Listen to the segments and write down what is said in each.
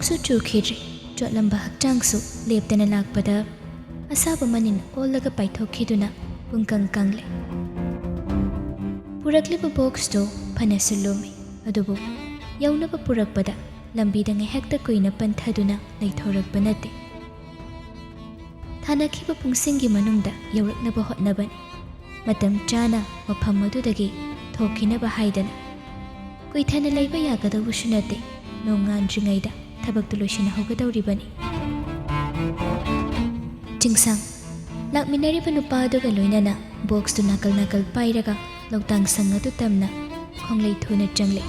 ꯅꯣꯡꯁꯨ ꯆꯨꯈꯤꯗ꯭ꯔꯤ ꯆꯣꯠꯂꯝꯕ ꯍꯛꯆꯥꯡꯁꯨ ꯂꯦꯞꯇꯅ ꯂꯥꯛꯄꯗ ꯑꯁꯥꯕ ꯃꯅꯤꯟ ꯑꯣꯜꯂꯒ ꯄꯥꯏꯊꯣꯛꯈꯤꯗꯨꯅ ꯄꯨꯡꯀꯪ ꯀꯪꯂꯦ꯫ ꯄꯨꯔꯛꯂꯤꯕ ꯕꯣꯛꯁꯇꯨ ꯐꯅꯁꯨ ꯂꯨꯝꯃꯤ, ꯑꯗꯨꯕꯨ ꯌꯧꯅꯕ ꯄꯨꯔꯛꯄꯗ ꯂꯝꯕꯤꯗ ꯉꯥꯏꯍꯥꯛꯇ ꯀꯨꯏꯅ ꯄꯟꯊꯗꯨꯅ ꯂꯩꯊꯣꯔꯛꯄ ꯅꯠꯇꯦ꯫ ꯊꯥꯅꯈꯤꯕ ꯄꯨꯡꯁꯤꯡꯒꯤ ꯃꯅꯨꯡꯗ ꯌꯧꯔꯛꯅꯕ ꯍꯣꯠꯅꯕꯅꯤ, ꯃꯇꯝ ꯆꯥꯅ ꯃꯐꯝ ꯑꯗꯨꯗꯒꯤ ꯊꯣꯛꯈꯤꯅꯕ ꯍꯥꯏꯗꯅ꯫ ꯀꯨꯏꯊꯅ ꯂꯩꯕ ꯌꯥꯒꯗꯧꯕꯁꯨ ꯅꯠꯇꯦ, ꯅꯣꯡꯉꯥꯟꯗ꯭ꯔꯤꯉꯩꯗ ꯊꯕꯛꯇꯨ ꯂꯣꯏꯁꯤꯟꯍꯧꯒꯗꯧꯔꯤꯕꯅꯤ꯫ ꯆꯤꯡꯁꯥꯡ ꯂꯥꯛꯃꯤꯟꯅꯔꯤꯕ ꯅꯨꯄꯥ ꯑꯗꯨꯒ ꯂꯣꯏꯅꯅ ꯕꯣꯛꯁꯇꯨ ꯅꯥꯀꯜ ꯅꯥꯀꯜ ꯄꯥꯏꯔꯒ ꯂꯧꯇꯥꯡꯁꯪ ꯑꯗꯨ ꯇꯝꯅ ꯈꯣꯡꯂꯩ ꯊꯨꯅ ꯆꯪꯂꯦ꯫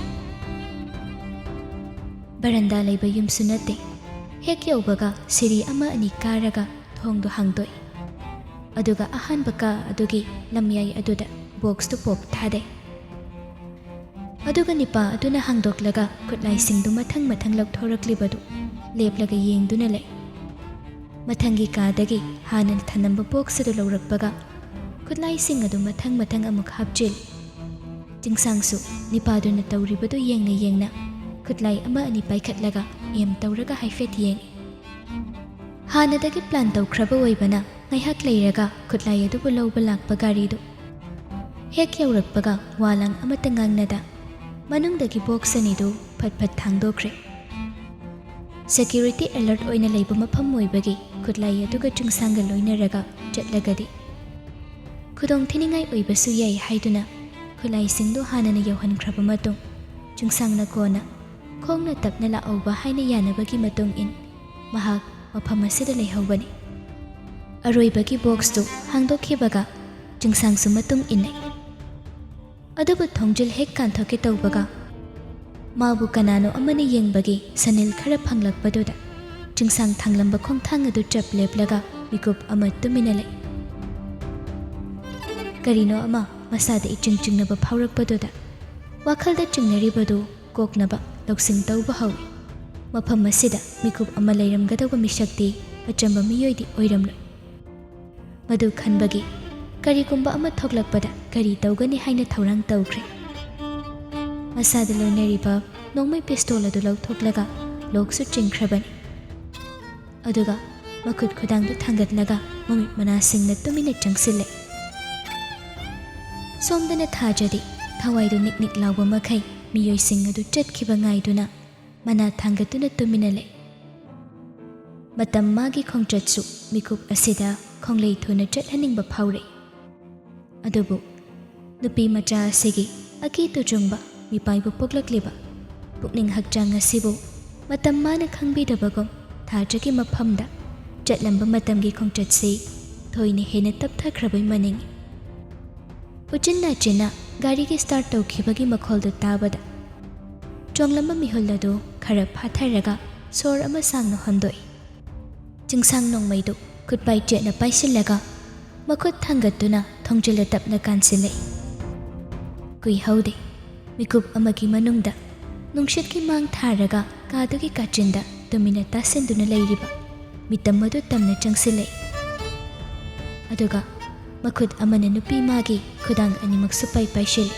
ꯕꯔꯟꯗꯥ ꯂꯩꯕ ꯌꯨꯝꯁꯨ ꯅꯠꯇꯦ, ꯍꯦꯛ ꯌꯧꯕꯒ ꯁꯤꯔꯤ ꯑꯃ ꯑꯅꯤ ꯀꯥꯔꯒ ꯊꯣꯡꯗꯨ ꯍꯥꯡꯗꯣꯛꯏ, ꯑꯗꯨꯒ ꯑꯍꯥꯟꯕ ꯀꯥ ꯑꯗꯨꯒꯤ ꯂꯝꯌꯥꯏ ꯑꯗꯨꯗ ꯕꯣꯛꯁꯇꯨ ꯄꯣꯞ ꯊꯥꯗꯩ꯫ ꯑꯗꯨꯒ ꯅꯤꯄꯥ ꯑꯗꯨꯅ ꯍꯥꯡꯗꯣꯛꯂꯒ ꯈꯨꯠꯂꯥꯏꯁꯤꯡꯗꯨ ꯃꯊꯪ ꯃꯊꯪ ꯂꯧꯊꯣꯔꯛꯂꯤꯕꯗꯨ ꯂꯦꯞꯂꯒ ꯌꯦꯡꯗꯨꯅ ꯂꯩ꯫ ꯃꯊꯪꯒꯤ ꯀꯥꯗꯒꯤ ꯍꯥꯟꯅ ꯊꯅꯝꯕ ꯕꯣꯛꯁ ꯑꯗꯨ ꯂꯧꯔꯛꯄꯒ ꯈꯨꯠꯂꯥꯏꯁꯤꯡ ꯑꯗꯨ ꯃꯊꯪ ꯃꯊꯪ ꯑꯃꯨꯛ ꯍꯥꯞꯆꯤꯜꯂꯤ꯫ ꯆꯤꯡꯁꯥꯡꯁꯨ ꯅꯤꯄꯥꯗꯨꯅ ꯇꯧꯔꯤꯕꯗꯨ ꯌꯦꯡꯅ ꯌꯦꯡꯅ ꯈꯨꯠꯂꯥꯏ ꯑꯃ ꯑꯅꯤ ꯄꯥꯏꯈꯠꯂꯒ ꯑꯦꯝ ꯇꯧꯔꯒ ꯍꯥꯏꯐꯦꯠ ꯌꯦꯡꯉꯤ꯫ ꯍꯥꯟꯅꯗꯒꯤ ꯄ꯭ꯂꯥꯟ ꯇꯧꯈ꯭ꯔꯕ ꯑꯣꯏꯕꯅ ꯉꯥꯏꯍꯥꯛ ꯂꯩꯔꯒ ꯈꯨꯠꯂꯥꯏ ꯑꯗꯨꯕꯨ ꯂꯧꯕ ꯂꯥꯛꯄ ꯒꯥꯔꯤꯗꯨ ꯍꯦꯛ ꯌꯧꯔꯛꯄꯒ ꯋꯥꯂꯥꯡ ꯑꯃꯠꯇ ꯉꯥꯡꯅꯗ ꯃꯅꯨꯡꯗꯒꯤ ꯕꯣꯛꯁ ꯑꯅꯤꯗꯨ ꯐꯠ ꯐꯠ ꯊꯥꯡꯗꯣꯛꯈ꯭ꯔꯦ꯫ ꯁꯦꯀ꯭ꯌꯨꯔꯤꯇꯤ ꯑꯦꯂꯔꯠ ꯑꯣꯏꯅ ꯂꯩꯕ ꯃꯐꯝ ꯑꯣꯏꯕꯒꯤ ꯈꯨꯠꯂꯥꯏ ꯑꯗꯨꯒ ꯆꯤꯡꯁꯥꯡꯒ ꯂꯣꯏꯅꯔꯒ ꯆꯠꯂꯒꯗꯤ ꯈꯨꯗꯣꯡꯊꯤꯅꯤꯡꯉꯥꯏ ꯑꯣꯏꯕꯁꯨ ꯌꯥꯏ ꯍꯥꯏꯗꯨꯅ ꯈꯨꯠꯂꯥꯏꯁꯤꯡꯗꯨ ꯍꯥꯟꯅꯅ ꯌꯧꯍꯟꯈ꯭ꯔꯕ ꯃꯇꯨꯡ ꯆꯤꯡꯁꯥꯡꯅ ꯀꯣꯟꯅ ꯈꯣꯡꯅ ꯇꯞꯅ ꯂꯥꯛꯍꯧꯕ ꯍꯥꯏꯅ ꯌꯥꯅꯕꯒꯤ ꯃꯇꯨꯡ ꯏꯟ ꯃꯍꯥꯛ ꯃꯐꯝ ꯑꯁꯤꯗ ꯂꯩꯍꯧꯕꯅꯤ꯫ ꯑꯔꯣꯏꯕꯒꯤ ꯕꯣꯛꯁꯇꯨ ꯍꯥꯡꯗꯣꯛꯈꯤꯕꯒ ꯆꯤꯡꯁꯥꯡꯁꯨ ꯃꯇꯨꯡ ꯏꯟꯅꯩ, ꯑꯗꯨꯕꯨ ꯊꯣꯡꯖꯤꯜ ꯍꯦꯛ ꯀꯥꯟꯊꯣꯛꯀꯦ ꯇꯧꯕꯒ ꯃꯥꯕꯨ ꯀꯅꯥꯅꯣ ꯑꯃꯅ ꯌꯦꯡꯕꯒꯤ ꯁꯅꯤꯜ ꯈꯔ ꯐꯪꯂꯛꯄꯗꯨꯗ ꯆꯤꯡꯁꯥꯡ ꯊꯥꯡꯂꯝꯕ ꯈꯣꯡꯊꯥꯡ ꯑꯗꯨ ꯆꯞ ꯂꯦꯞꯂꯒ ꯃꯤꯀꯨꯞ ꯑꯃ ꯇꯨꯃꯤꯟꯅ ꯂꯩ꯫ ꯀꯔꯤꯅꯣ ꯑꯃ ꯃꯁꯥꯗ ꯏꯆꯤꯡ ꯆꯤꯡꯅꯕ ꯐꯥꯎꯔꯛꯄꯗꯨꯗ ꯋꯥꯈꯜꯗ ꯆꯤꯡꯅꯔꯤꯕꯗꯨ ꯀꯣꯛꯅꯕ ꯂꯧꯁꯤꯡ ꯇꯧꯕ ꯍꯧꯏ꯫ ꯃꯐꯝ ꯑꯁꯤꯗ ꯃꯤꯀꯨꯞ ꯑꯃ ꯂꯩꯔꯝꯒꯗꯧꯕ ꯃꯤꯁꯛꯇꯤ ꯑꯆꯝꯕ ꯃꯤꯑꯣꯏꯗꯤ ꯑꯣꯏꯔꯝꯂꯣꯏ꯫ ꯃꯗꯨ ꯈꯟꯕꯒꯤ ꯀꯔꯤꯒꯨꯝꯕ ꯑꯃ ꯊꯣꯛꯂꯛꯄꯗ ꯀꯔꯤ ꯇꯧꯒꯅꯤ ꯍꯥꯏꯅ ꯊꯧꯔꯥꯡ ꯇꯧꯈ꯭ꯔꯦ꯫ ꯃꯁꯥꯗ ꯂꯣꯏꯅꯔꯤꯕ ꯅꯣꯡꯃꯩ ꯄꯤꯁꯇꯣꯜ ꯑꯗꯨ ꯂꯧꯊꯣꯛꯂꯒ ꯂꯣꯛꯁꯨ ꯆꯤꯡꯈ꯭ꯔꯕꯅꯤ, ꯑꯗꯨꯒ ꯃꯈꯨꯠ ꯈꯨꯗꯥꯡꯗꯨ ꯊꯥꯡꯒꯠꯂꯒ ꯃꯃꯤꯠ ꯃꯅꯥꯁꯤꯡꯅ ꯇꯨꯃꯤꯟꯅ ꯆꯪꯁꯤꯜꯂꯦ꯫ ꯁꯣꯝꯗꯅ ꯊꯥꯖꯗꯤ ꯊꯋꯥꯏꯗꯨ ꯅꯤꯛ ꯅꯤꯛ ꯂꯥꯎꯕ ꯃꯈꯩ ꯃꯤꯑꯣꯏꯁꯤꯡ ꯑꯗꯨ ꯆꯠꯈꯤꯕ ꯉꯥꯏꯗꯨꯅ ꯃꯅꯥ ꯊꯥꯡꯒꯠꯇꯨꯅ ꯇꯨꯃꯤꯟꯅ ꯂꯩ꯫ ꯃꯇꯝ ꯃꯥꯒꯤ ꯈꯣꯡꯆꯠꯁꯨ ꯃꯤꯀꯨꯞ ꯑꯁꯤꯗ ꯈꯣꯡꯂꯩ ꯊꯨꯅ ꯆꯠꯍꯟꯅꯤꯡꯕ ꯐꯥꯎꯔꯛꯏ, ꯑꯗꯨꯕꯨ ꯅꯨꯄꯤ ꯃꯆꯥ ꯑꯁꯤꯒꯤ ꯑꯀꯤ ꯇꯨꯖꯨꯡꯕ ꯃꯤꯄꯥꯏꯕꯨ ꯄꯣꯛꯂꯛꯂꯤꯕ ꯄꯨꯛꯅꯤꯡ ꯍꯛꯆꯥꯡ ꯑꯁꯤꯕꯨ ꯃꯇꯝ ꯃꯥꯅ ꯈꯪꯕꯤꯗꯕꯒꯨꯝ ꯊꯥꯖꯒꯤ ꯃꯐꯝꯗ ꯆꯠꯂꯝꯕ ꯃꯇꯝꯒꯤ ꯈꯣꯡꯆꯠꯁꯤ ꯊꯣꯏꯅ ꯍꯦꯟꯅ ꯇꯞꯊꯈ꯭ꯔꯕꯩ ꯃꯅꯤꯡꯏ꯫ ꯎꯆꯤꯟ ꯅꯥꯆꯤꯟꯅ ꯒꯥꯔꯤꯒꯤ ꯁ꯭ꯇꯥꯔꯠ ꯇꯧꯈꯤꯕꯒꯤ ꯃꯈꯣꯜꯗꯨ ꯇꯥꯕꯗ ꯆꯣꯡꯂꯝꯕ ꯃꯤꯍꯨꯜ ꯑꯗꯨ ꯈꯔ ꯐꯥꯊꯔꯒ ꯁꯣꯔ ꯑꯃ ꯁꯥꯡꯅ ꯍꯣꯟꯗꯣꯛꯏ꯫ ꯆꯤꯡꯁꯥꯡ ꯅꯣꯡꯃꯩꯗꯨ ꯈꯨꯠꯄꯥꯏ ꯆꯦꯠꯅ ꯄꯥꯏꯁꯤꯜꯂꯒ ꯃꯈꯨꯠ ꯊꯥꯡꯒꯠꯇꯨꯅ ꯊꯣꯡꯖꯤꯜꯂ ꯇꯞꯅ ꯀꯥꯟꯁꯤꯜꯂꯛꯏ꯫ ꯀꯨꯏꯍꯧꯗꯦ, ꯃꯤꯀꯨꯞ ꯑꯃꯒꯤ ꯃꯅꯨꯡꯗ ꯅꯨꯡꯁꯤꯠꯀꯤ ꯃꯥꯡ ꯊꯥꯔꯒ ꯀꯥꯗꯨꯒꯤ ꯀꯥꯆꯤꯟꯗ ꯇꯨꯃꯤꯟꯅ ꯇꯥꯁꯤꯟꯗꯨꯅ ꯂꯩꯔꯤꯕ ꯃꯤꯇꯝ ꯑꯗꯨ ꯇꯝꯅ ꯆꯪꯁꯤꯜꯂꯛꯏ, ꯑꯗꯨꯒ ꯃꯈꯨꯠ ꯑꯃꯅ ꯅꯨꯄꯤ ꯃꯥꯒꯤ ꯈꯨꯗꯥꯡ ꯑꯅꯤꯃꯛꯁꯨ ꯄꯥꯏꯁꯤꯜꯂꯤ,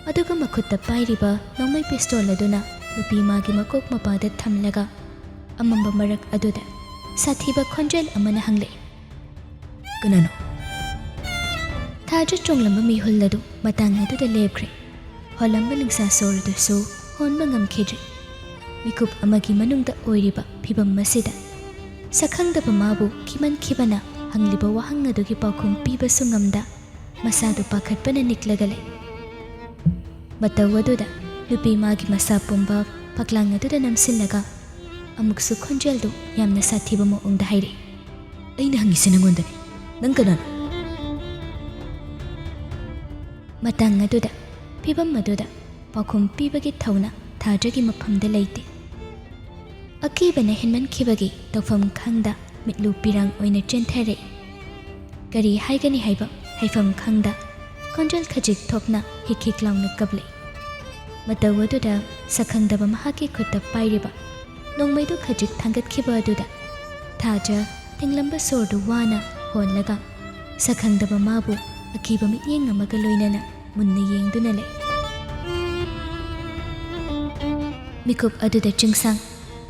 ꯑꯗꯨꯒ ꯃꯈꯨꯠꯇ ꯄꯥꯏꯔꯤꯕ ꯅꯣꯡꯃꯩ ꯄꯤꯁꯇꯣꯜ ꯑꯗꯨꯅ ꯅꯨꯄꯤ ꯃꯥꯒꯤ ꯃꯀꯣꯛ ꯃꯄꯥꯗ ꯊꯝꯂꯒ ꯑꯃꯝꯕ ꯃꯔꯛ ꯑꯗꯨꯗ ꯁꯥꯊꯤꯕ ꯈꯣꯟꯖꯦꯜ ꯑꯃꯅ ꯍꯪꯂꯛꯏ, "ꯀꯅꯥꯅꯣ?" ꯊꯥꯖ ꯆꯣꯡꯂꯝꯕ ꯃꯤꯍꯨꯜ ꯑꯗꯨ ꯃꯇꯥꯡ ꯑꯗꯨꯗ ꯂꯦꯞꯈ꯭ꯔꯦ꯫ ꯍꯣꯜꯂꯝꯕ ꯅꯨꯡꯁꯥ ꯁꯣꯔꯗꯨꯁꯨ ꯍꯣꯟꯕ ꯉꯝꯈꯤꯗ꯭ꯔꯤ꯫ ꯃꯤꯀꯨꯞ ꯑꯃꯒꯤ ꯃꯅꯨꯡꯗ ꯑꯣꯏꯔꯤꯕ ꯐꯤꯚꯝ ꯑꯁꯤꯗ ꯁꯛꯈꯪꯗꯕ ꯃꯥꯕꯨ ꯈꯤꯃꯟꯈꯤꯕꯅ ꯍꯪꯂꯤꯕ ꯋꯥꯍꯪ ꯑꯗꯨꯒꯤ ꯄꯥꯎꯈꯨꯝ ꯄꯤꯕꯁꯨ ꯉꯝꯗ ꯃꯁꯥꯗꯨ ꯄꯥꯈꯠꯄꯅ ꯅꯤꯛꯂꯒ ꯂꯩ꯫ ꯃꯇꯧ ꯑꯗꯨꯗ ꯅꯨꯄꯤ ꯃꯥꯒꯤ ꯃꯁꯥ ꯄꯨꯝꯕ ꯐꯛꯂꯥꯡ ꯑꯗꯨꯗ ꯅꯝꯁꯤꯜꯂꯒ ꯑꯃꯨꯛꯁꯨ ꯈꯣꯟꯖꯦꯜꯗꯨ ꯌꯥꯝꯅ ꯁꯥꯊꯤꯕ ꯃꯑꯣꯡꯗ ꯍꯥꯏꯔꯛꯏ, "ꯑꯩꯅ ꯍꯪꯉꯤꯁꯤ ꯅꯪꯉꯣꯟꯗꯅꯤ, ꯅꯪ ꯀꯅꯥꯅꯣ?" ꯃꯇꯥꯡ ꯑꯗꯨꯗ ꯐꯤꯚꯝ ꯑꯗꯨꯗ ꯄꯥꯎꯈꯨꯝ ꯄꯤꯕꯒꯤ ꯊꯧꯅ ꯊꯥꯖꯒꯤ ꯃꯐꯝꯗ ꯂꯩꯇꯦ꯫ ꯑꯀꯤꯕꯅ ꯍꯦꯟꯃꯟꯈꯤꯕꯒꯤ ꯇꯧꯐꯝ ꯈꯪꯗ ꯃꯤꯠꯂꯨ ꯄꯤꯔꯥꯡ ꯑꯣꯏꯅ ꯆꯦꯟꯊꯔꯛꯏ꯫ ꯀꯔꯤ ꯍꯥꯏꯒꯅꯤ ꯍꯥꯏꯕ ꯍꯥꯏꯐꯝ ꯈꯪꯗ ꯈꯣꯟꯖꯦꯜ ꯈꯖꯤꯛ ꯊꯣꯛꯅ ꯍꯤꯛ ꯍꯤꯛ ꯂꯥꯎꯅ ꯀꯞꯂꯛꯏ꯫ ꯃꯇꯧ ꯑꯗꯨꯗ ꯁꯛꯈꯪꯗꯕ ꯃꯍꯥꯛꯀꯤ ꯈꯨꯠꯇ ꯄꯥꯏꯔꯤꯕ ꯅꯣꯡꯃꯩꯗꯨ ꯈꯖꯤꯛ ꯊꯥꯡꯒꯠꯈꯤꯕ ꯑꯗꯨꯗ ꯊꯥꯖ ꯊꯤꯡꯂꯝꯕ ꯁꯣꯔꯗꯨ ꯋꯥꯅ ꯍꯣꯜꯂꯒ ꯁꯛꯈꯪꯗꯕ ꯃꯥꯕꯨ ꯑꯀꯤꯕ ꯃꯤꯠꯌꯦꯡ ꯑꯃꯒ ꯂꯣꯏꯅꯅ ꯃꯨꯟꯅ ꯌꯦꯡꯗꯨꯅ ꯂꯩ꯫ ꯃꯤꯀꯨꯞ ꯑꯗꯨꯗ ꯆꯤꯡꯁꯥꯡ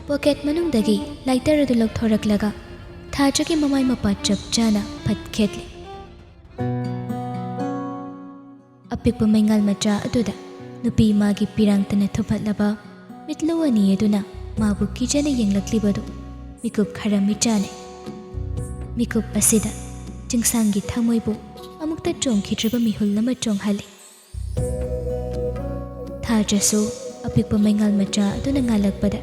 pocket manungdagi lighter adu lagthoraklaga Thajagi mamai mapa chap chana phat khetli apikpa maingal macha aduda nupi magi pirangtana thuphatlaba mitluani aduna mabu kijana yenglakliba mikup khara michane mikup asida chingsangi thamoibu amukta chongkhitriba mihul lama chonghali Thajasu apikpa maingal macha aduna ngalakpada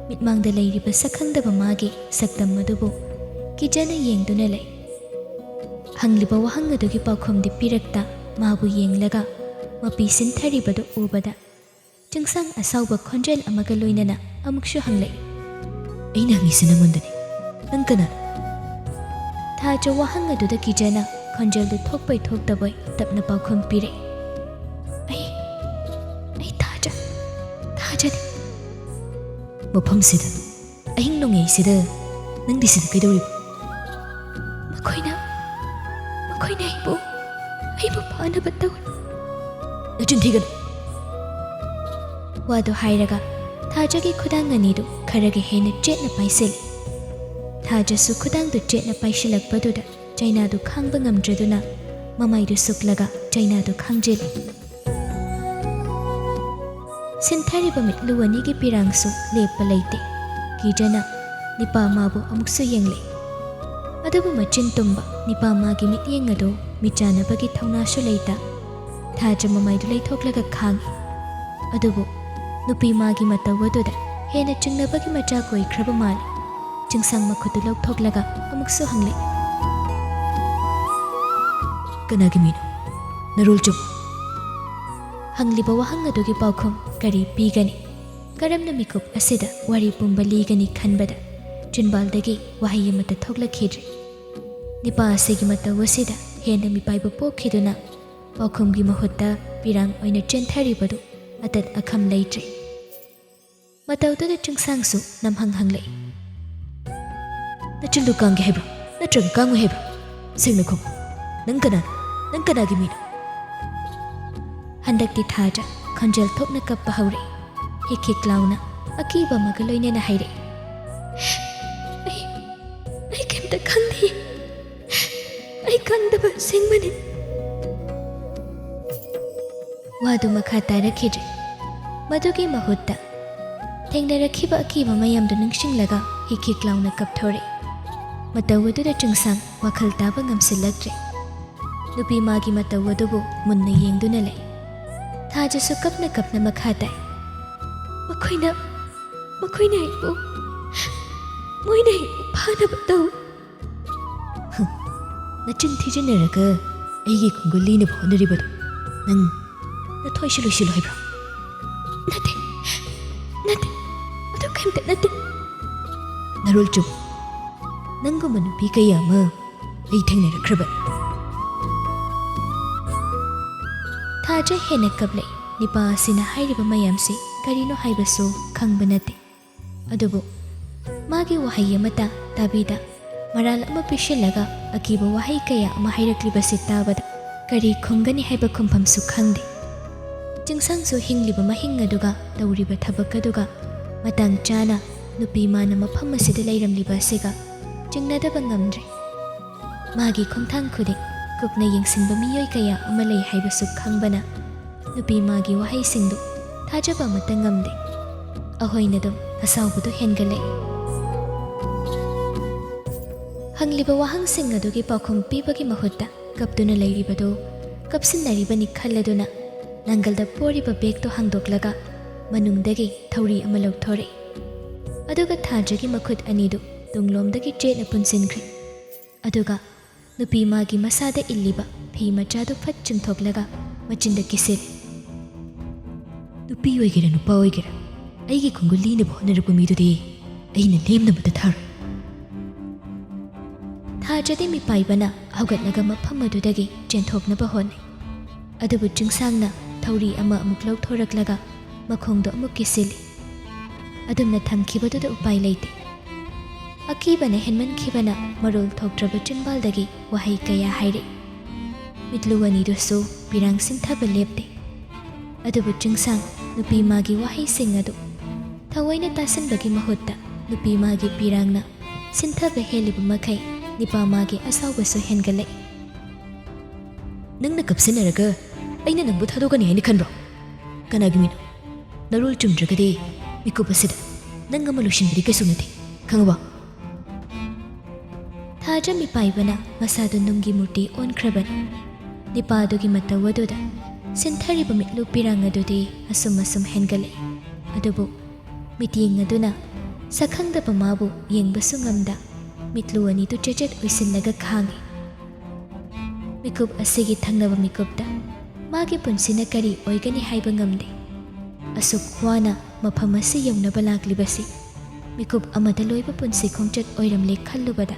mitmangda leiriba sakhangdaba magi sakdam madubu kijana yengduna lay hangliba wahang adugi paukhomdi pirakta mabu yenglaga mapi sintharibadu ubada chingsang asauba khonjel amaga loinana amukshu hanglay aina hangisi namundani nang kana Thaja wahang aduda kijana khonjel du thokpai thoktabai tapna paukhom pire ai Thaja mafam sida ahing nongai sida nang disida kaidori makoina aibu paana bataw najun thigana wado hairaga Thajagi khudang anidu kharage hena chetna paisel Thajasu khudang du chetna paisilakpaduda China du khangba ngamdraduna mamai du suklaga China du khangjel Sinthariba mitluani gi pirangsu lepa leite kijana nipa mabu amuksu yengle adubu machin tumba nipa magi mityeng ado michanabagi thaunasu leita Thaja mamai du leithoklaga khangi adubu nupi magi matawaduda hena chingnabagi macha koi khraba mal chingsang makhutu lawthoklaga amuksu hangle kanagi mino narul chup hangliba wahang adugi paukhom kari pigani karamna mikup asida wari pumba ligani khanbada chinbaldagi wahi amata thoklakhidri nipa asigi matawasida hena mipaiba pokhiduna paukhomgi mahutta pirang oina chenthari-badu atat akham leitri matawduda chingsangsu namhanglay nachildu kangi hebro natraga kangu hebro singna khom nang kanagi mino handakti Thaja khonjel thokna kappa haure hikik launa akiba magaloinena haire ai kemta khangdi ai kangdaba singmani wadu makha tarakhidre madugi mahutta thengnarakhiba akiba mayamdu ningsinglaga hikik launa kapthore matawududa chingsang wakhal taba ngamsilaktre nupi magi matawudubu munna yengduna lay Thajasu kapna makhatai makoina ibu moina ibu phana bataw nachin thijinaraga aigi khungulina bhonaribadu nang nathoi shilu haibra nate adu kaimta nate narul chum nangu manu pi kayama ai thengnarakhraba Thaja hena kablay nipa asina hairiba mayamsi karino haibasu khangba nate adubu magi wahai amata tabida maral ama pishilaga akiba wahai kaya ama hairakliba tabada kari khungani haiba khumpham su khangde chingsangsu hingliba mahing aduga tawriba thabak aduga matang chana nupi mana mafam asida leiramliba siga chingnadaba ngamdre magi khongthang khuding kupna yengsinba miyoi kaya ama lei haibasu khangbana nupi magi wahai singdu thajaba mata ngamde ahoina dum asaubudu hengalai hangliba wahang sing adugi paukhom pibagi mahutta kapduna leiribadu kapsinnaribani khalladuna nangalda poriba bag to hangdoklaga manungdagi thauri ama lawthore aduga Thajagi makhut anidu tunglomdagi chetna punsinkri aduga nupi magi masada illiba phi machadu phat chungthoklaga machinda kisir nupi oigera nupa oigera aigi khungulina bhonarapu midudi aina lemnabada thar Thajadi mi paibana haugatlaga mafam adudagi chenthoknaba honai adubu chingsangna thauri ama amuk lawthoraklaga makhongdo amuk kisili adumna thamkhibaduda upai leite akibana henmankibana marul thoktraba chinbaldagi wahai kaya haire mitluwani dusu pirang sinthaba lepte adubu chingsang nupi magi wahai sing adu thawaina tasanbagi mahutta नुपी मागी पिरांगना सिंथबा हेलिबा मखै Nipah मागी असावबसु हेनगलै नंगना कपसिनरगा अइना नंबु थादोगनि हाइना खनब्रो कनागी मिनो नरोल चुमद्रगदि मिकुपसिदा नंग अमा लुसिनबदि कैसु नथि खंगबा थाजा मिपाइबना मसादु नुंगी मूर्ति ओनख्रबन निपादुगी मतवदुदा सिंथरिबा मिट्लु पिरांग अदुदि assume assume हेनगलै अदुबु meeting अदुना सखंगदबा माबु येंगबसु ngamda मिट्लु अनिदु चेचेट ओइसिनलगा खांगी मिकुप असिगी थंगनबा मिकुपदा मागी पुंसिना करी ओइगनि हाइबा ngamde असुक वाना मफम असि यौनबा लाक्लिबसि मिकुप अमदा लोइबा पुंसि खोंचत ओइरमले खल्लुबदा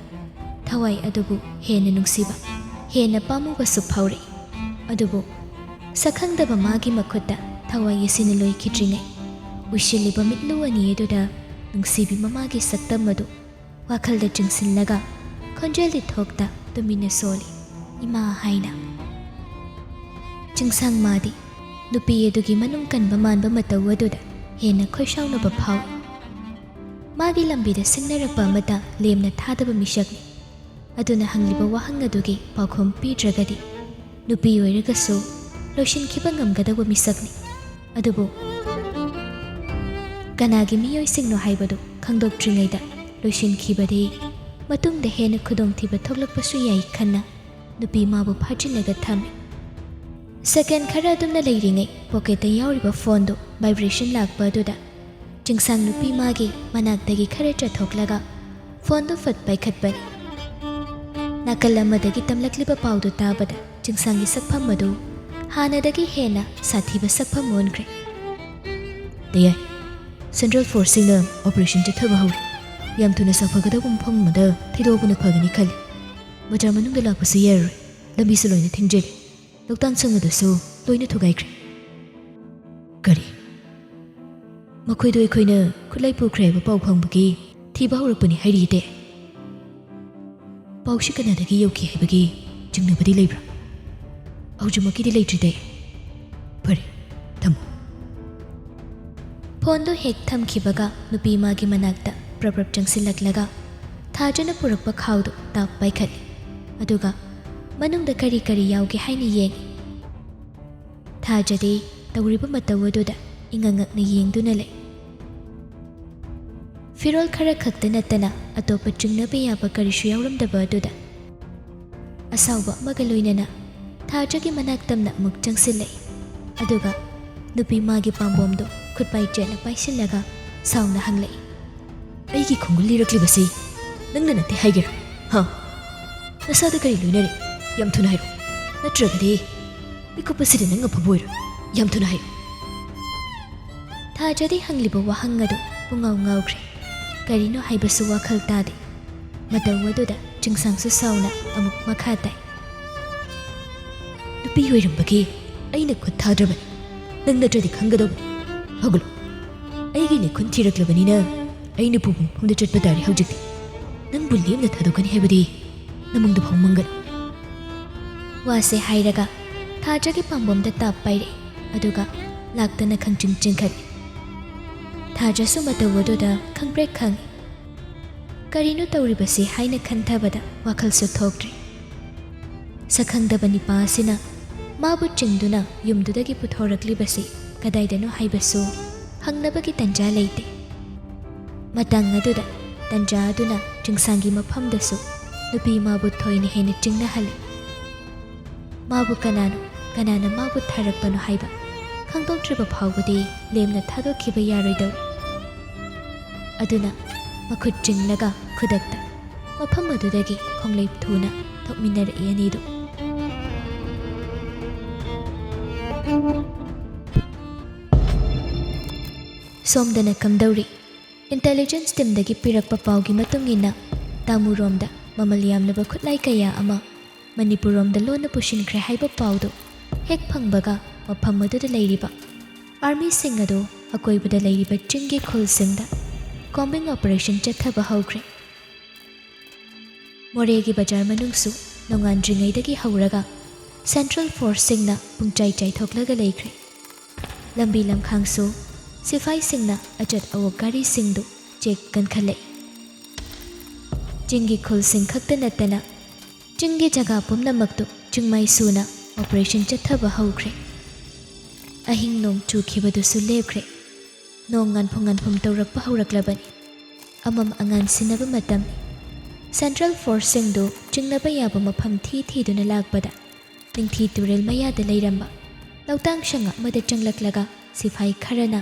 थवाई अदुबु हेना नुंसिबा हेना पामुबसु फाउरे अदुबु सखंगदबा मागी मखुद्दा थवाई असिना लोइखिद्रिङै उइसिलिबा मिट्लु अनि अदुदा नुंसिबि ममागी सक्तम अदु वाखलदा चिंसिनलगा खंजेलदि थोक्ता तुमिना सोली इमा हाइना चिंसांग मादी नुपी अदुगी मनुंग कनबा मानबा मतौ अदुदा हेना खोइसाउनबा फाउ मागी लंबीदा सिंगनरकपा अमता लेमना थादबा मिसकनि अदुना हंगलिबा वाहंग अदुगी पाखोम पीद्रगदि नुपी ओइरगसु लोइसिनखिबा ngamgadawa मिसकनि अदुबु कनागी मियोइसिंगनो हाइबदु खंदोक्ट्रिङैदा लोइसिनखिबदि मतुंगदा हेना खुदोंथिबा थोक्लकपसु याइ खन्ना नुपी माबु फाजिनगा थामे सेकेंड खरा अदुमना लेरिङै पॉकेटदा याउरिबा फोनदो वाइब्रेशन लाक्पा अदुदा चिंसांग नुपी मागी मनाक्तगी खरा चथोक्लगा फोनदो फट पाइखतबनि नाकल अमदगी तमलक्लिबा पाउदो ताबदा चिंसांगी सकफम अदु हानादगी हेना साथीबा सकफम ओनख्रे दयाय सेंट्रल फोर्सिंग ऑपरेशन चथबा हौरि याम थुना सफगदबा मफम मदा थैदोबना फगनि खलि बजार मनुंगदा लाक्पसु यारoi लंबीसु लोइना थिंगजेरि लोकतांग संगदसु लोइना थुगाइख्रे करी मखोइदो अखोइना खुलाई पुख्रेबा पाउ फंबगी थीबा हौरकपनि हाइरिदे पाउसि कनादगी यौखि हाइबगी चिंगनबदि लेब्रा हौजुमकिदि लेट्रिदे फरे थमो फोनदो हेक थमखिबगा नुपी मागी मनाक्ता प्रप्रप चंगसिलक्लगा थाजना पुरकपा खाउदो ताप पाइखलि अदुगा मनुंगदा करी करी याउगे हाइना येंगी थाजदि तौरिबा मतौ अदुदा इंगंगकना येंगदुना लै फिरोल खरा खक्ता नत्तना अतोपा चिंगनबा याबा करिसु याउरमदबा अदुदा असाउबा अमगा लोइनना थाजगी मनाक्तमना अमुक चंगसिलै अदुगा नुपी मागी पाम्बोमदो खुदपाइ चेना पाइसिलगा साउना हंगलै अइगी खुंगुल लिरक्लिबसि नंगना नते हाइगेरा हा नसादा करी लोइनरे याम थुना हाइरो नत्रगदि मिकुपसिदि नंगा फबोइरो याम थुना हाइरो थाजदि हंगलिबा वाहंगदो पुंगाउ ngaउख्रे करिनो हाइबसु वाखल तादे मतौ अदुदा चिंसांगसु साउना अमुक मखा ताइ नुपी ओइरमबगी अइना खुद थाद्रबनि नंग नत्रदि खंगदोबनि हगुलो अइगिने खुन थिरक्लबनिना अइना पुबु मफमदा चटपा तारि हौजिक्ति नंगबु लेमना थादोकनि हाइबदि नमुंगदा फाउ मंगन वासे हाइरगा थाजगी पाम्बोमदा ताप पाइरे अदुगा लाक्तना खंचिंग चिंखलि थाजसु मतौ अदुदा खंब्रेक खंगी करिनो तौरिबसि हाइना खंथबदा वाखलसु थोक्ट्रि सखंगदबा निपासिना माबु चिंगदुना युमदुदगी पुथोरक्लिबसि कदाइदनो हाइबसु हंगनबगी तंजा लेते मतंग अदुदा तंजा अदुना चिंगसांगी मफमदसु नुपी माबु थोइना हेना चिंगनहलि माबु कनाना माबु थारकपनो हाइबा खंदोक्ट्रिबा फाउबदि लेमना थादोखिबा यारोइदौ अदुना मखुद चिंगलगा खुदक्ता मफम अदुदगी खोंगलै थुना थोकमिनरइ अनिदु सोमदना कमदौरी इंटेलिजेंस टीमदगी पिरक्पा पाउगी मतुंगिना तामुरोमदा ममल यामनबा खुदलाई कया अमा मणिपुरोमदा लोना पुशिनख्रे हाइबा पाउदो हेक फंगबगा मफम अदुदा लेरिबा आर्मी सिंह अदो अकोइबदा लेरिबा चिंगी खुलसिंगदा कॉम्बिंग ऑपरेशन चथबा हौख्रे मोरेगी बाजार मनुंगसु नोंगानद्रिङैदगी हौरगा सेंट्रल फोर्स सिंगना पुंचाइ चाइथोक्लगा लेख्रे लंबी लमखांगसु सिफाई सिंगना अचत अवोक गारी सिंगदु ꯆꯦꯛ ꯀꯟꯈꯠꯂꯛꯏ꯫ ꯆꯤꯡꯒꯤ ꯈꯨꯜꯁꯤꯡ ꯈꯛꯇ ꯅꯠꯇꯅ ꯆꯤꯡꯒꯤ ꯖꯒꯥ ꯄꯨꯝꯅꯃꯛꯇꯨ ꯆꯤꯡꯃꯩ ꯁꯨꯅ ꯑꯣꯄꯔꯦꯁꯟ ꯆꯠꯊꯕ ꯍꯧꯈ꯭ꯔꯦ꯫ ꯑꯍꯤꯡ ꯅꯣꯡ ꯆꯨꯈꯤꯕꯗꯨꯁꯨ ꯂꯦꯞꯈ꯭ꯔꯦ꯫ ꯅꯣꯡ ꯉꯥꯟꯐꯝ ꯇꯧꯔꯛꯄ ꯍꯧꯔꯛꯂꯕꯅꯤ꯫ ꯑꯃꯝ ꯑꯉꯥꯟ ꯁꯤꯟꯅꯕ ꯃꯇꯝꯅꯤ꯫ ꯁꯦꯟꯇ꯭ꯔꯦꯜ ꯐꯣꯔꯁꯁꯤꯡꯗꯨ ꯆꯤꯡꯅꯕ ꯌꯥꯕ ꯃꯐꯝ ꯊꯤꯗꯨꯅ ꯂꯥꯛꯄꯗ ꯅꯤꯡꯊꯤ ꯇꯨꯔꯦꯜ ꯃꯌꯥꯗ ꯂꯩꯔꯝꯕ ꯂꯧꯇꯥꯡ ꯁꯪ ꯑꯃꯗ ꯆꯪꯂꯛꯂꯒ ꯁꯤꯐꯥꯏ ꯈꯔꯅ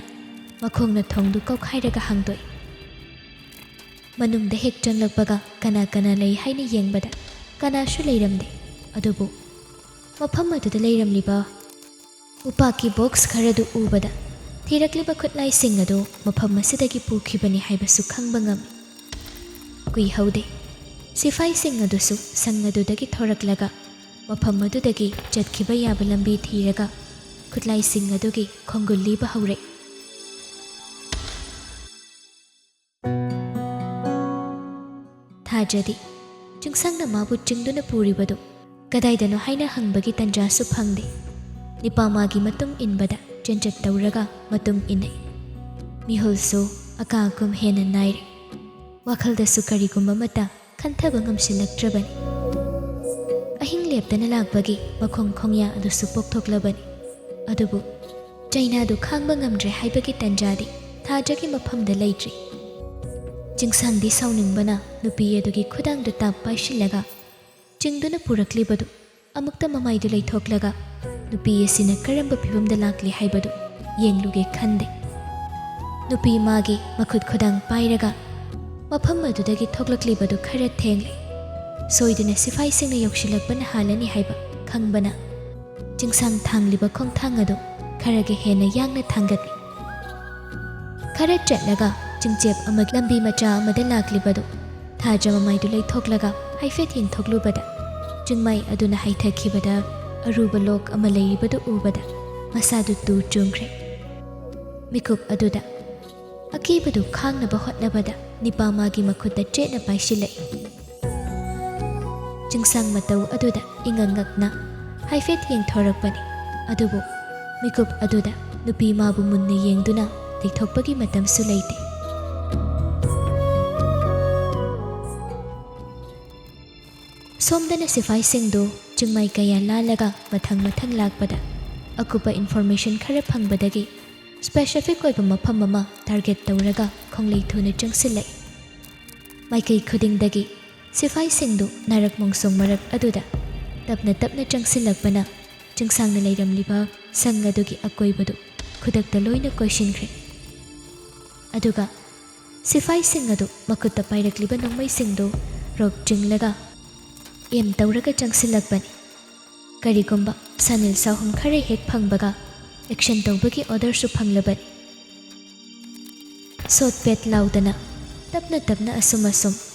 ꯃꯈꯣꯡꯅ ꯊꯣꯡꯗꯨ ꯀꯧꯈꯥꯏꯔꯒ ꯍꯥꯡꯗꯣꯛꯏ꯫ ꯃꯅꯨꯡꯗ ꯍꯦꯛ ꯆꯪꯂꯛꯄꯒ ꯀꯅꯥ ꯂꯩ ꯍꯥꯏꯅ ꯌꯦꯡꯕꯗ ꯀꯅꯥꯁꯨ ꯂꯩꯔꯝꯗꯦ꯫ ꯑꯗꯨꯕꯨ ꯃꯐꯝ ꯑꯗꯨꯗ ꯂꯩꯔꯝꯂꯤꯕ ꯎꯄꯥꯛꯀꯤ ꯕꯣꯛꯁ ꯈꯔꯗꯨ ꯎꯕꯗ ꯊꯤꯔꯛꯂꯤꯕ ꯈꯨꯠꯂꯥꯏꯁꯤꯡ ꯑꯗꯨ ꯃꯐꯝ ꯑꯁꯤꯗꯒꯤ ꯄꯨꯈꯤꯕꯅꯤ ꯍꯥꯏꯕꯁꯨ ꯈꯪꯕ ꯉꯝꯃꯤ꯫ ꯀꯨꯏꯍꯧꯗꯦ ꯁꯤꯐꯥꯏꯁꯤꯡ ꯑꯗꯨꯁꯨ ꯁꯪ ꯑꯗꯨꯗꯒꯤ ꯊꯣꯔꯛꯂꯒ ꯃꯐꯝ ꯑꯗꯨꯗꯒꯤ ꯆꯠꯈꯤꯕ ꯌꯥꯕ ꯂꯝꯕꯤ ꯊꯤꯔꯒ ꯈꯨꯠꯂꯥꯏꯁꯤꯡ ꯑꯗꯨꯒꯤ ꯈꯣꯡꯒꯨꯜ ꯂꯤꯕ ꯍꯧꯔꯛꯏ꯫ ꯊꯥꯖꯗꯦ ꯆꯤꯡꯁꯪꯅ ꯃꯥꯕꯨ ꯆꯤꯡꯗꯨꯅ ꯄꯨꯔꯤꯕꯗꯨ ꯀꯗꯥꯏꯗꯅꯣ ꯍꯥꯏꯅ ꯍꯪꯕꯒꯤ ꯇꯟꯖꯥꯁꯨ ꯐꯪꯗꯦ꯫ ꯅꯤꯄꯥꯃꯥꯒꯤ ꯃꯇꯨꯡ ꯏꯟꯕꯗ ꯆꯦꯟꯆꯠ ꯇꯧꯔꯒ ꯃꯇꯨꯡ ꯏꯟꯅꯩ꯫ ꯃꯤꯍꯨꯜꯁꯨ ꯑꯀꯥ ꯑꯀꯨꯝ ꯍꯦꯟꯅ ꯅꯥꯏꯔꯦ꯫ ꯋꯥꯈꯜꯗꯁꯨ ꯀꯔꯤꯒꯨꯝꯕ ꯑꯃꯠꯇ ꯈꯟꯊꯕ ꯉꯝꯁꯤꯜꯂꯛꯇ꯭ꯔꯕꯅꯤ꯫ ꯑꯍꯤꯡ ꯂꯦꯞꯇꯅ ꯂꯥꯛꯄꯒꯤ ꯃꯈꯣꯡ ꯈꯣꯡꯌꯥ ꯑꯗꯨꯁꯨ ꯄꯣꯛꯊꯣꯛꯂꯕꯅꯤ꯫ ꯑꯗꯨꯕꯨ ꯆꯩꯅꯥꯗꯨ ꯈꯥꯡꯕ ꯉꯝꯗ꯭ꯔꯦ ꯍꯥꯏꯕꯒꯤ ꯇꯟꯖꯥꯗꯤ ꯊꯥꯖꯒꯤ ꯃꯐꯝꯗ ꯂꯩꯇ꯭ꯔꯤ꯫ ꯆꯤꯡꯁꯪꯗꯤ ꯁꯥꯎꯅꯤꯡꯕꯅ ꯅꯨꯄꯤ ꯑꯗꯨꯒꯤ ꯈꯨꯗꯥꯡꯗ ꯇꯥꯞ ꯄꯥꯏꯁꯤꯜꯂꯒ ꯆꯤꯡꯗꯨꯅ ꯄꯨꯔꯛꯂꯤꯕꯗꯨ ꯑꯃꯨꯛꯇ ꯃꯃꯥꯏꯗꯨ ꯂꯩꯊꯣꯛꯂꯒ ꯅꯨꯄꯤ ꯑꯁꯤꯅ ꯀꯔꯝꯕ ꯐꯤꯕꯝꯗ ꯂꯥꯛꯂꯤ ꯍꯥꯏꯕꯗꯨ ꯌꯦꯡꯂꯨꯒꯦ ꯈꯟꯗꯦ꯫ ꯅꯨꯄꯤ ꯃꯥꯒꯤ ꯃꯈꯨꯠ ꯈꯨꯗꯥꯡ ꯄꯥꯏꯔꯒ ꯃꯐꯝ ꯑꯗꯨꯗꯒꯤ ꯊꯣꯛꯂꯛꯂꯤꯕꯗꯨ ꯈꯔ ꯊꯦꯡꯂꯦ꯫ ꯁꯣꯏꯗꯅ ꯁꯤꯐꯥꯏꯁꯤꯡꯅ ꯌꯧꯁꯤꯜꯂꯛꯄꯅ ꯍꯥꯜꯂꯅꯤ ꯍꯥꯏꯕ ꯈꯪꯕꯅ ꯆꯤꯡꯁꯥꯡ ꯊꯥꯡꯂꯤꯕ ꯈꯣꯡꯊꯥꯡ ꯑꯗꯨ ꯈꯔꯒ ꯍꯦꯟꯅ ꯌꯥꯡꯅ ꯊꯥꯡꯒꯠꯂꯤ꯫ ꯈꯔ ꯆꯠꯂꯒ ꯆꯤꯡꯆꯦꯞ ꯑꯃꯒꯤ ꯂꯝꯕꯤ ꯃꯆꯥ ꯑꯃꯗ ꯂꯥꯛꯂꯤꯕꯗꯨ ꯊꯥꯖ ꯃꯃꯥꯏꯗꯨ ꯂꯩꯊꯣꯛꯂꯒ ꯍꯥꯏꯐꯦꯠ ꯌꯦꯡꯊꯣꯛꯂꯨꯕꯗ ꯆꯤꯡꯃꯩ ꯑꯗꯨꯅ ꯍꯩꯊꯈꯤꯕꯗ ꯑꯔꯨꯕ ꯂꯣꯛ ꯑꯃ ꯂꯩꯔꯤꯕꯗꯨ ꯎꯕꯗ ꯃꯁꯥꯗꯨ ꯇꯨ ꯆꯨꯡꯈ꯭ꯔꯦ꯫ ꯃꯤꯀꯨꯞ ꯑꯗꯨꯗ ꯑꯀꯤꯕꯗꯨ ꯈꯥꯡꯅꯕ ꯍꯣꯠꯅꯕꯗ ꯅꯤꯄꯥꯃꯥꯒꯤ ꯃꯈꯨꯠꯇ ꯆꯦꯠꯅ ꯄꯥꯏꯁꯤꯜꯂꯛꯏ꯫ ꯆꯤꯡꯁꯪ ꯃꯇꯧ ꯑꯗꯨꯗ ꯏꯉꯛꯉꯛꯅ ꯍꯥꯏꯐꯦꯠ ꯌꯦꯡꯊꯣꯔꯛꯄꯅꯤ꯫ ꯑꯗꯨꯕꯨ ꯃꯤꯀꯨꯞ ꯑꯗꯨꯗ ꯅꯨꯄꯤ ꯃꯥꯕꯨ ꯃꯨꯟꯅ ꯌꯦꯡꯗꯨꯅ ꯂꯩꯊꯣꯛꯄꯒꯤ ꯃꯇꯝꯁꯨ ꯂꯩꯇꯦ꯫ ꯁꯣꯝꯗꯅ ꯁꯤꯐꯥꯏꯁꯤꯡꯗꯨ ꯆꯤꯡꯃꯩ ꯀꯌꯥ ꯂꯥꯜꯂꯒ ꯃꯊꯪ ꯂꯥꯛꯄꯗ ꯑꯀꯨꯞꯄ ꯏꯟꯐꯣꯔꯃꯦꯁꯟ ꯈꯔ ꯐꯪꯕꯗꯒꯤ ꯁ꯭ꯄꯦꯁꯤꯐꯤꯛ ꯑꯣꯏꯕ ꯃꯐꯝ ꯑꯃ ꯇꯥꯔꯒꯦꯠ ꯇꯧꯔꯒ ꯈꯣꯡꯂꯩ ꯊꯨꯅ ꯆꯪꯁꯤꯜꯂꯛꯏ꯫ ꯃꯥꯏꯀꯩ ꯈꯨꯗꯤꯡꯗꯒꯤ ꯁꯤꯐꯥꯏꯁꯤꯡꯗꯨ ꯅꯥꯔꯛ ꯃꯣꯡꯁꯣꯡ ꯃꯔꯛ ꯑꯗꯨꯗ ꯇꯞꯅ ꯆꯪꯁꯤꯜꯂꯛꯄꯅ ꯆꯤꯡꯁꯥꯡꯅ ꯂꯩꯔꯝꯂꯤꯕ ꯁꯪ ꯑꯗꯨꯒꯤ ꯑꯀꯣꯏꯕꯗꯨ ꯈꯨꯗꯛꯇ ꯂꯣꯏꯅ ꯀꯣꯏꯁꯤꯟꯈ꯭ꯔꯦ꯫ ꯑꯗꯨꯒ ꯁꯤꯐꯥꯏꯁꯤꯡ ꯑꯗꯨ ꯃꯈꯨꯠꯇ ꯄꯥꯏꯔꯛꯂꯤꯕ ꯅꯣꯡꯃꯩꯁꯤꯡꯗꯨ ꯔꯣꯛ ꯆꯤꯡꯂꯒ ꯑꯦꯝ ꯇꯧꯔꯒ ꯆꯪꯁꯤꯜꯂꯛꯄꯅꯤ꯫ ꯀꯔꯤꯒꯨꯝꯕ ꯁꯅꯤꯜ ꯁꯥꯍꯨꯝ ꯈꯔ ꯍꯦꯛ ꯐꯪꯕꯒ ꯑꯦꯛꯁꯟ ꯇꯧꯕꯒꯤ ꯑꯣꯔꯗꯔꯁꯨ ꯐꯪꯂꯕꯅꯤ꯫ ꯁꯣꯠ ꯄꯦꯠ ꯂꯥꯎꯗꯅ ꯇꯞꯅ ꯑꯁꯨꯝ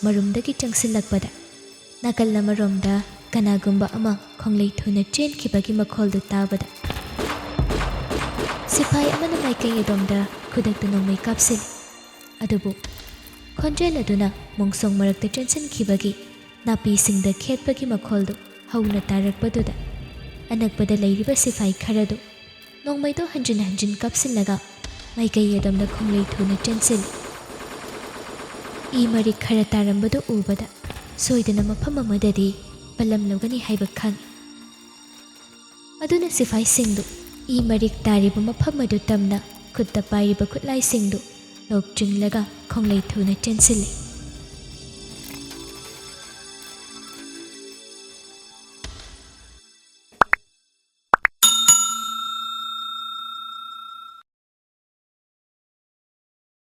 ꯃꯔꯨꯝꯗꯒꯤ ꯆꯪꯁꯤꯜꯂꯛꯄꯗ ꯅꯥꯀꯜ ꯑꯃꯔꯣꯝꯗ ꯀꯅꯥꯒꯨꯝꯕ ꯑꯃ ꯈꯣꯡꯂꯩ ꯊꯨꯅ ꯆꯦꯟꯈꯤꯕꯒꯤ ꯃꯈꯣꯜꯗꯨ ꯇꯥꯕꯗ ꯁꯤꯐꯥꯏ ꯑꯃꯅ ꯃꯥꯏꯀꯩ ꯑꯗꯣꯝꯗ ꯈꯨꯗꯛꯇ ꯅꯣꯡꯃꯩ ꯀꯥꯞꯁꯤꯜꯂꯤ꯫ ꯑꯗꯨꯕꯨ ꯈꯣꯟꯖꯦꯜ ꯑꯗꯨꯅ ꯃꯣꯡꯁꯣꯡ ꯃꯔꯛꯇ ꯆꯦꯟꯁꯤꯟꯈꯤꯕꯒꯤ ꯅꯥꯄꯤꯁꯤꯡꯗ ꯈꯦꯠꯄꯒꯤ ꯃꯈꯣꯜꯗꯨ ꯍꯧꯅ ꯇꯥꯔꯛꯄꯗꯨꯗ ꯑꯅꯛꯄꯗ ꯂꯩꯔꯤꯕ ꯁꯤꯐꯥꯏ ꯈꯔꯗꯨ ꯅꯣꯡꯃꯩꯗꯨ ꯍꯟꯖꯤꯟ ꯀꯥꯞꯁꯤꯜꯂꯒ ꯃꯥꯏꯀꯩ ꯑꯗꯣꯝꯗ ꯈꯣꯡꯂꯩ ꯊꯨꯅ ꯆꯦꯟꯁꯤꯜꯂꯤ꯫ ꯏ ꯃꯔꯤꯛ ꯈꯔ ꯇꯥꯔꯝꯕꯗꯨ ꯎꯕꯗ ꯁꯣꯏꯗꯅ ꯃꯐꯝ ꯑꯃꯗꯗꯤ ꯄꯜꯂꯝꯂꯒꯅꯤ ꯍꯥꯏꯕ ꯈꯪꯏ꯫ ꯑꯗꯨꯅ ꯁꯤꯐꯥꯏꯁꯤꯡꯗꯨ ꯏ ꯃꯔꯤꯛ ꯇꯥꯔꯤꯕ ꯃꯐꯝ ꯑꯗꯨ ꯇꯝꯅ ꯈꯨꯠꯇ ꯄꯥꯏꯔꯤꯕ ꯈꯨꯠꯂꯥꯏꯁꯤꯡꯗꯨ ꯂꯣꯛ ꯆꯤꯡꯂꯒ ꯈꯣꯡꯂꯩ ꯊꯨꯅ ꯆꯦꯟꯁꯤꯜꯂꯤ꯫